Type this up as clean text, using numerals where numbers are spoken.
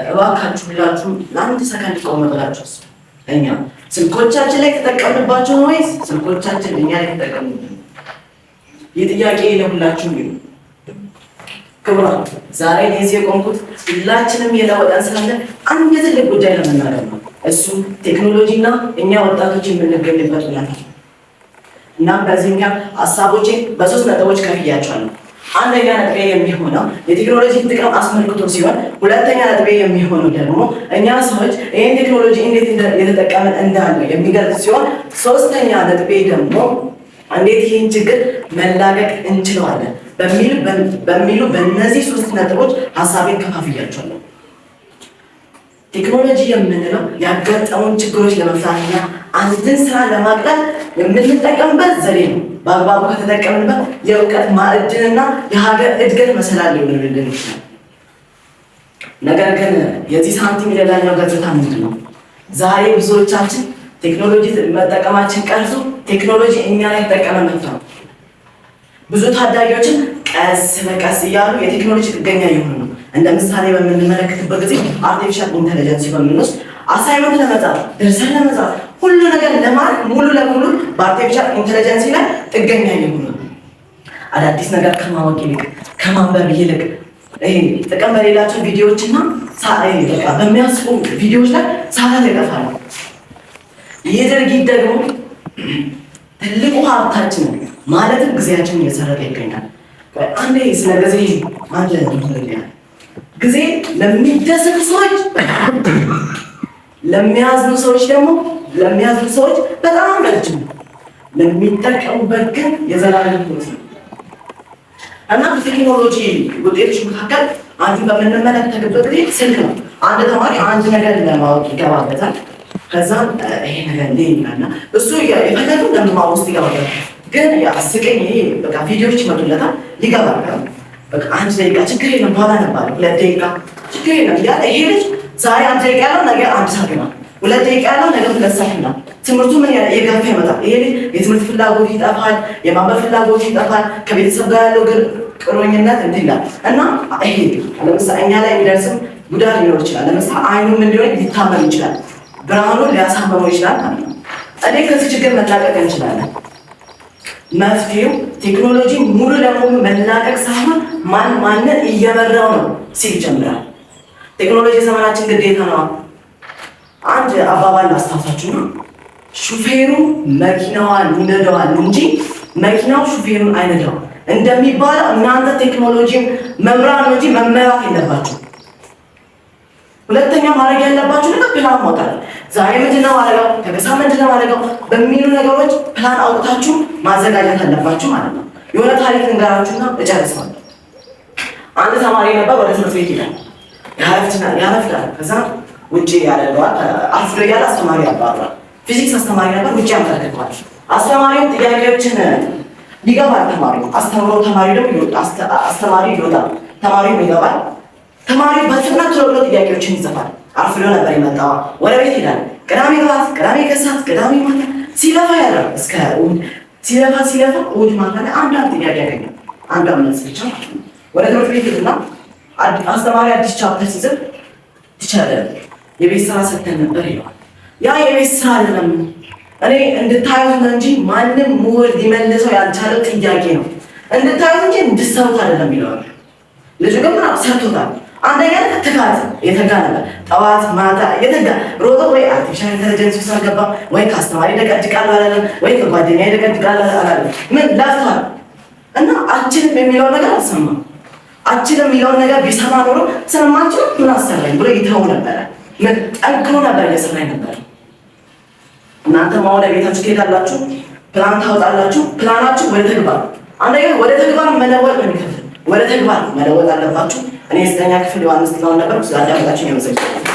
እባካችሁ ሁላችሁ ለአንድ ሰከንድ ቆም ብላችሁ እኛ ስልኮቻችን ላይ ተጠቀምንባቸው ነው ወይስ ስልኮቻችን እኛ ላይ ተጠቀምንባቸው? የጥያቄ ለሁላችሁ ነው። ክቡራን ዛሬ እዚህ የቆምኩት ሁላችንም የለወጠን ስላለ አንድ ትልቅ ጉዳይ ለመናገር ነው። እሱ ቴክኖሎጂና እኛ ወጣቶች የምንገኝበት ሁኔታ። እናም በዚህኛ ሀሳቦቼን በሶስት ነጥቦች ከፍያቸዋለሁ። አንደኛ ነጥቤ የሚሆነው የቴክኖሎጂ ጥቅም አስመልክቶ ሲሆን፣ ሁለተኛ ነጥቤ የሚሆነው ደግሞ እኛ ሰዎች ይህን ቴክኖሎጂ እንዴት እየተጠቀምን እንዳለ የሚገልጽ ሲሆን፣ ሶስተኛ ነጥቤ ደግሞ እንዴት ይህን ችግር መላቀቅ እንችላለን በሚሉ በእነዚህ ሶስት ነጥቦች ሀሳቤን ከፋፍያቸዋለሁ። ቴክኖሎጂ የምንለው ያጋጠሙን ችግሮች ለመፍታትና አንድን ስራ ለማቅለል የምንጠቀምበት ዘዴ ነው። በአግባቡ ከተጠቀምንበት የእውቀት ማዕድንና የሀገር እድገት መሰላል ሊሆንልን ይችላል። ነገር ግን የዚህ ሳንቲም ሌላኛው ገጽታ ምንድን ነው? ዛሬ ብዙዎቻችን ቴክኖሎጂ መጠቀማችን ቀርቶ ቴክኖሎጂ እኛ ላይ ተጠቀመ መጥቶ ነው። ብዙ ታዳጊዎችን ቀስ በቀስ እያሉ የቴክኖሎጂ ጥገኛ የሆኑ ነው። እንደ ምሳሌ በምንመለከትበት ጊዜ አርቲፊሻል ኢንተለጀንስ በምንወስድ አሳይመንት ለመጻፍ ደርሰን ለመጻፍ ሁሉ ነገር ለማድረግ ሙሉ ለሙሉ በአርቲፊሻል ኢንተለጀንስ ላይ ጥገኛ የሆኑ ነው። አዳዲስ ነገር ከማወቅ ይልቅ ከማንበብ ይልቅ ጥቅም በሌላቸው ቪዲዮዎችና በሚያስቁ ቪዲዮዎች ላይ ሰዓታት ይጠፋሉ። ይህ ድርጊት ደግሞ ትልቁ ሀብታችን ማለትም ጊዜያችንን እየሰረቀ ይገኛል። አንዴ ስለ ጊዜ አንድ ጊዜ ለሚደሰቱ ሰዎች ለሚያዝኑ ሰዎች በጣም ረጅም ነው። ለሚጠቀሙበት ግን የዘላለም ሕይወት ነው እና በቴክኖሎጂ ውጤቶች መካከል አንዱ በምንመለከትበት ጊዜ ስልክ ነው። አንድ ተማሪ አንድ ነገር ለማወቅ ይገባበታል። ከዛም ይሄ ነገር እንዴ ይላልና እሱ የፈለገው ለምማ ውስጥ ይገባበታል። ግን አስቀኝ በቃ ቪዲዮዎች ይመጡለታል ይገባል። በቃ አንድ ደቂቃ ችግር የለም በኋላ ነባለ 2 ደቂቃ ችግር የለም እያለ ይሄ ልጅ ዛሬ 1 ደቂቃ ያለው ነገ 1 ሰዓት ይሆናል። 2 ደቂቃ ያለው ነገ 2 ሰዓት ይሆናል። ትምህርቱ ምን እየገፋ ይመጣል። ይሄ ልጅ የትምህርት ፍላጎት ይጠፋል፣ የማንበብ ፍላጎት ይጠፋል፣ ከቤተሰብ ጋር ያለው ቁርኝነት እንዲህ ይላል እና ይሄ ለምሳሌ እኛ ላይ የሚደርስም ጉዳት ሊኖር ይችላል። ለምሳሌ አይኑም እንዲሆን ሊታመም ይችላል፣ ብርሃኑ ሊያሳምመው ይችላል ማለት ነው። እኔ ከዚህ ችግር መላቀቅ እንችላለን። መፍትሄው ቴክኖሎጂ ሙሉ ለሙሉ መላቀቅ ሳይሆን ማንን እየመራው ነው ሲል ይጀምራል። ቴክኖሎጂ ዘመናችን ግዴታ ነው። አንድ አባባል ላስታውሳችሁ ነው። ሹፌሩ መኪናዋን ይነዳዋል እንጂ መኪናው ሹፌሩን አይነዳውም እንደሚባለው እናንተ ቴክኖሎጂን መምራት እንጂ መመራት የለባችሁ። ሁለተኛ ማድረግ ያለባችሁ ነገር ፕላን ማውጣት። ዛሬ ምንድነው ማድረገው ከበሳ ምንድነው ማድረገው በሚሉ ነገሮች ፕላን አውጥታችሁ ማዘጋጀት አለባችሁ ማለት ነው። የሆነ ታሪክ እንገራችሁና እጨርሳለሁ። አንድ ተማሪ ነበር ወደ ትምህርት ቤት ይላል ያረፍዳል። ከዛ ውጪ ያደርገዋል። አርፍዶ እያለ አስተማሪ ያባራል። ፊዚክስ አስተማሪ ነበር። ውጪ ያመለክተዋል። አስተማሪው ጥያቄዎችን ይገባል። ተማሪው አስተምሮ ተማሪ ደግሞ አስተማሪ ይወጣል። ተማሪው ይገባል። ተማሪው በፍጥነት ቶሎ ጥያቄዎችን ይጽፋል። አርፍዶ ነበር የመጣው። ወደ ቤት ይላል። ቅዳሜ ጠዋት፣ ቅዳሜ ከሰዓት፣ ቅዳሜ ማታ ሲለፋ ያለው እስከ እሑድ ሲለፋ እሑድ ማታ ላይ አንዳንድ ጥያቄ ያገኛል። አንዷን መልስ ብቻ ወደ ትምህርት ቤት ይልና አስተማሪ አዲስ ቻፕተር ሲጽፍ ቲቸር የቤት ስራ ሰጥተን ነበር ይለዋል። ያ የቤት ስራ አይደለም እኔ እንድታዩት እንጂ ማንም ምሁር ሊመልሰው ያልቻለው ጥያቄ ነው። እንድታዩት እንጂ እንድትሰሩት አይደለም ይለዋል። ልጁ ግን ምናምን ሰርቶታል። አንደኛ ትጋት የተጋ ነበር። ጠዋት ማታ የተጋ ሮጦ ወይ አርቲፊሻል ኢንተለጀንስ ውስጥ አልገባ ወይ ከአስተማሪ ደቀድቃለሁ አላለም ወይ ከጓደኛ ደቀድቃለሁ አላለም። ምን ላፍቷል እና አችልም የሚለውን ነገር አልሰማም። አችልም የሚለውን ነገር ቢሰማ ኖሮ ስለማንችል ምን አሰራኝ ብሎ ይተው ነበረ። ምን ጠንክሮ ነበር እየሰራኝ ነበር። እናንተ ወደ ቤታችሁ ትሄዳላችሁ፣ ፕላን ታወጣላችሁ። ፕላናችሁ ወደ ተግባር አንደኛ ወደ ተግባር መለወጥ ነው የሚከፍል ወደ ተግባር መለወጥ አለባችሁ። እኔ 9ኛ ክፍል ዮሐንስ ጥላሁን ነበር። ስላዳመጣችሁኝ አመሰግናለሁ።